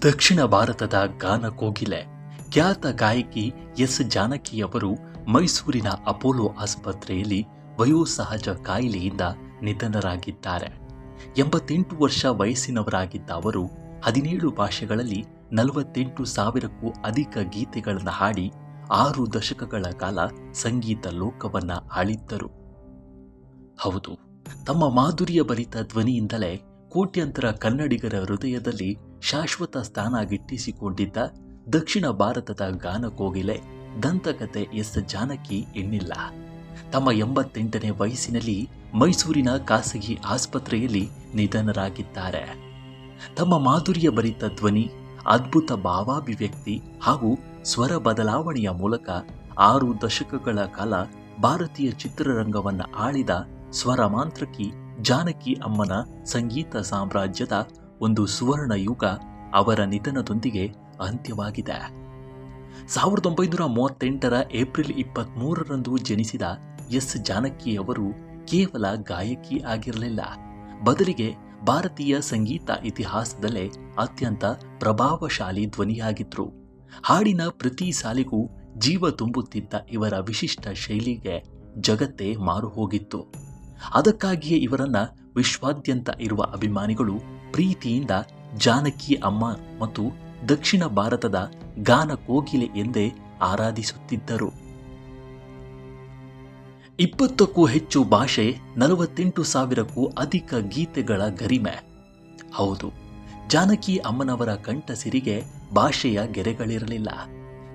ದಕ್ಷಿಣ ಭಾರತದ ಗಾನ ಕೋಗಿಲೆ ಖ್ಯಾತ ಗಾಯಕಿ ಎಸ್ ಜಾನಕಿಯವರು ಮೈಸೂರಿನ ಅಪೋಲೋ ಆಸ್ಪತ್ರೆಯಲ್ಲಿ ವಯೋಸಹಜ ಕಾಯಿಲೆಯಿಂದ ನಿಧನರಾಗಿದ್ದಾರೆ. 88 ವರ್ಷ ವಯಸ್ಸಿನವರಾಗಿದ್ದ ಅವರು 17 ಭಾಷೆಗಳಲ್ಲಿ 48,000ಕ್ಕೂ ಅಧಿಕ ಗೀತೆಗಳನ್ನು ಹಾಡಿ 6 ದಶಕಗಳ ಕಾಲ ಸಂಗೀತ ಲೋಕವನ್ನ ಆಳಿದ್ದರು. ಹೌದು, ತಮ್ಮ ಮಾಧುರ್ಯ ಭರಿತ ಧ್ವನಿಯಿಂದಲೇ ಕೋಟ್ಯಂತರ ಕನ್ನಡಿಗರ ಹೃದಯದಲ್ಲಿ ಶಾಶ್ವತ ಸ್ಥಾನ ಗಿಟ್ಟಿಸಿಕೊಂಡಿದ್ದ ದಕ್ಷಿಣ ಭಾರತದ ಗಾನ ಕೋಗಿಲೆ ದಂತಕತೆ ಎಸ್ ಜಾನಕಿ ಎನ್ನಿಲ್ಲ. ತಮ್ಮ 88ನೇ ವಯಸ್ಸಿನಲ್ಲಿ ಮೈಸೂರಿನ ಖಾಸಗಿ ಆಸ್ಪತ್ರೆಯಲ್ಲಿ ನಿಧನರಾಗಿದ್ದಾರೆ. ತಮ್ಮ ಮಾಧುರ್ಯ ಭರಿತ ಧ್ವನಿ, ಅದ್ಭುತ ಭಾವಾಭಿವ್ಯಕ್ತಿ ಹಾಗೂ ಸ್ವರ ಬದಲಾವಣೆಯ ಮೂಲಕ 6 ದಶಕಗಳ ಕಾಲ ಭಾರತೀಯ ಚಿತ್ರರಂಗವನ್ನು ಆಳಿದ ಸ್ವರ ಮಾಂತ್ರಕಿ ಜಾನಕಿ ಅಮ್ಮನ ಸಂಗೀತ ಸಾಮ್ರಾಜ್ಯದ ಒಂದು ಸುವರ್ಣ ಯುಗ ಅವರ ನಿಧನದೊಂದಿಗೆ ಅಂತ್ಯವಾಗಿದೆ. 1938ರ ಏಪ್ರಿಲ್ 23ರಂದು ಜನಿಸಿದ ಎಸ್ ಜಾನಕಿಯವರು ಕೇವಲ ಗಾಯಕಿ ಆಗಿರಲಿಲ್ಲ, ಬದಲಿಗೆ ಭಾರತೀಯ ಸಂಗೀತ ಇತಿಹಾಸದಲ್ಲೇ ಅತ್ಯಂತ ಪ್ರಭಾವಶಾಲಿ ಧ್ವನಿಯಾಗಿದ್ರು. ಹಾಡಿನ ಪ್ರತಿ ಸಾಲಿಗೂ ಜೀವ ತುಂಬುತ್ತಿದ್ದ ಇವರ ವಿಶಿಷ್ಟ ಶೈಲಿಗೆ ಜಗತ್ತೇ ಮಾರು ಹೋಗಿತ್ತು. ಅದಕ್ಕಾಗಿಯೇ ಇವರನ್ನ ವಿಶ್ವಾದ್ಯಂತ ಇರುವ ಅಭಿಮಾನಿಗಳು ಪ್ರೀತಿಯಿಂದ ಜಾನಕಿ ಅಮ್ಮ ಮತ್ತು ದಕ್ಷಿಣ ಭಾರತದ ಗಾನ ಕೋಗಿಲೆ ಎಂದೇ ಆರಾಧಿಸುತ್ತಿದ್ದರು. 20ಕ್ಕೂ ಹೆಚ್ಚು ಭಾಷೆ, 48,000ಕ್ಕೂ ಅಧಿಕ ಗೀತೆಗಳ ಗರಿಮೆ. ಹೌದು, ಜಾನಕಿ ಅಮ್ಮನವರ ಕಂಠಸಿರಿಗೆ ಭಾಷೆಯ ಗೆರೆಗಳಿರಲಿಲ್ಲ.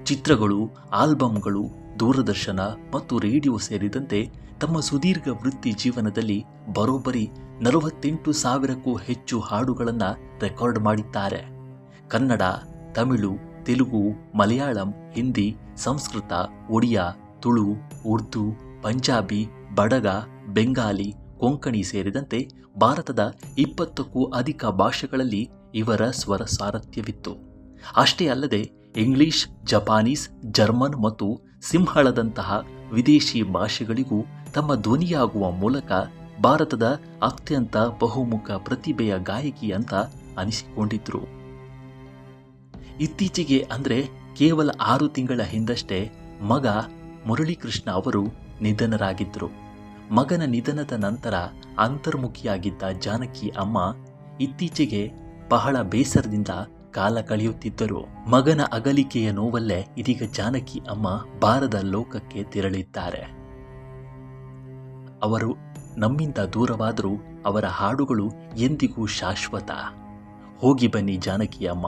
ಚಿತ್ರಗಳು, ಆಲ್ಬಂಗಳು, ದೂರದರ್ಶನ ಮತ್ತು ರೇಡಿಯೋ ಸೇರಿದಂತೆ ತಮ್ಮ ಸುದೀರ್ಘ ವೃತ್ತಿ ಜೀವನದಲ್ಲಿ ಬರೋಬ್ಬರಿ 48,000ಕ್ಕೂ ಹೆಚ್ಚು ಹಾಡುಗಳನ್ನು ರೆಕಾರ್ಡ್ ಮಾಡಿದ್ದಾರೆ. ಕನ್ನಡ, ತಮಿಳು, ತೆಲುಗು, ಮಲಯಾಳಂ, ಹಿಂದಿ, ಸಂಸ್ಕೃತ, ಒಡಿಯಾ, ತುಳು, ಉರ್ದು, ಪಂಜಾಬಿ, ಬಡಗ, ಬೆಂಗಾಲಿ, ಕೊಂಕಣಿ ಸೇರಿದಂತೆ ಭಾರತದ 20ಕ್ಕೂ ಅಧಿಕ ಭಾಷೆಗಳಲ್ಲಿ ಇವರ ಸ್ವರ ಸಾರಥ್ಯವಿತ್ತು. ಅಷ್ಟೇ ಅಲ್ಲದೆ ಇಂಗ್ಲಿಷ್, ಜಪಾನೀಸ್, ಜರ್ಮನ್ ಮತ್ತು ಸಿಂಹಳದಂತಹ ವಿದೇಶಿ ಭಾಷೆಗಳಿಗೂ ತಮ್ಮ ಧ್ವನಿಯಾಗುವ ಮೂಲಕ ಭಾರತದ ಅತ್ಯಂತ ಬಹುಮುಖ ಪ್ರತಿಭೆಯ ಗಾಯಕಿ ಅಂತ ಅನಿಸಿಕೊಂಡಿದ್ರು. ಇತ್ತೀಚೆಗೆ ಅಂದರೆ ಕೇವಲ 6 ತಿಂಗಳ ಹಿಂದಷ್ಟೇ ಮಗ ಮುರಳೀಕೃಷ್ಣ ಅವರು ನಿಧನರಾಗಿದ್ದರು. ಮಗನ ನಿಧನದ ನಂತರ ಅಂತರ್ಮುಖಿಯಾಗಿದ್ದ ಜಾನಕಿ ಅಮ್ಮ ಇತ್ತೀಚೆಗೆ ಬಹಳ ಬೇಸರದಿಂದ ಕಾಲ ಕಳೆಯುತ್ತಿದ್ದರು. ಮಗನ ಅಗಲಿಕೆಯ ನೋವಲ್ಲೇ ಇದೀಗ ಜಾನಕಿ ಅಮ್ಮ ಬಾರದ ಲೋಕಕ್ಕೆ ತೆರಳಿದ್ದಾರೆ. ಅವರು ನಮ್ಮಿಂದ ದೂರವಾದರೂ ಅವರ ಹಾಡುಗಳು ಎಂದಿಗೂ ಶಾಶ್ವತ. ಹೋಗಿ ಬನ್ನಿ ಜಾನಕಿ ಅಮ್ಮ.